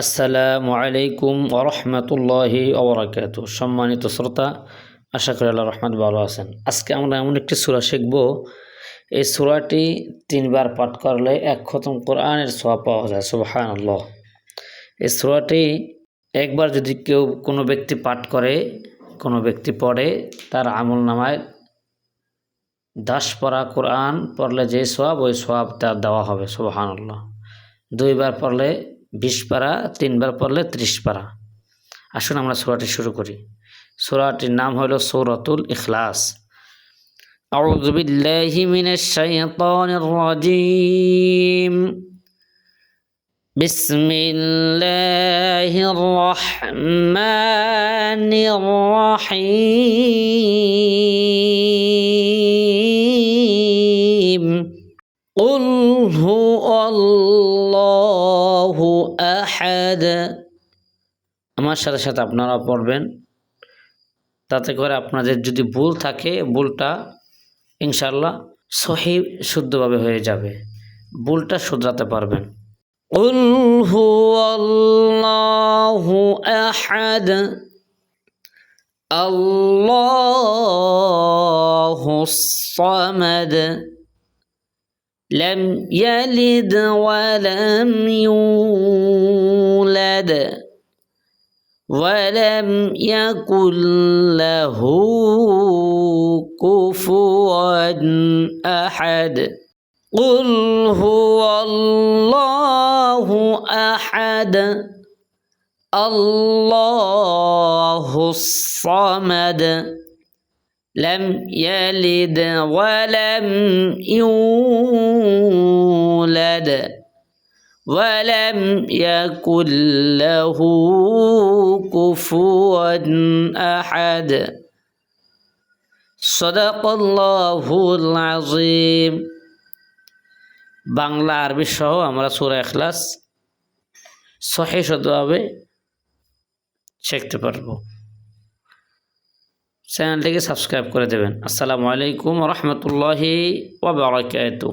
আসসালামু আলাইকুম ওয়া রাহমাতুল্লাহি ওয়া বারাকাতুহু। সম্মানিত শ্রোতা, আশা করি আল্লাহর রহমতে ভালো আছেন। আজকে আমরা এমন একটি সূরা শিখব, এই সূরাটি 3 বার পাঠ করলে এক খতম কোরআনের সওয়াব পাওয়া যায়। সুবহানাল্লাহ। এই সূরাটি একবার যদি কোনো ব্যক্তি পাঠ করে, কোনো ব্যক্তি পড়ে, তার আমলনামায় 10 পারা কোরআন পড়লে যে সওয়াব, ওই সওয়াবটা দেওয়া হবে। সুবহানাল্লাহ। 2 বার পড়লে 20 পারা, 3 বার পড়লে 30 পারা। আসুন আমরা সূরাটি শুরু করি। সূরাটির নাম হলো সূরাতুল ইখলাস। আউযু বিল্লাহি মিনাশ শাইতানির রাজীম। বিসমিল্লাহির রাহমানির রাহিম। قل هو الله أحد। আমার সাথে সাথে আপনারা পড়বেন, তাতে করে আপনাদের যদি ভুল থাকে ভুলটা ইনশাআল্লাহ সহিহ শুদ্ধভাবে হয়ে যাবে, ভুলটা শুধরাতে পারবেন। قل هو الله أحد الله الصمد لم يلد ولم يولد ولم يكن له كفوا أحد قل هو الله أحد الله الصمد لم يلد ولم يولد ولم يكن له كفوا أحد صدق الله العظيم। বাংলা আরবি সহ আমরা সূরা ইখলাস সহিহ শুদ্ধভাবে শিখতে পারবো। চ্যানেলটিকে সাবস্ক্রাইব করে দেবেন। আসসালামু আলাইকুম ওয়া রাহমাতুল্লাহি ওয়া বারাকাতুহু।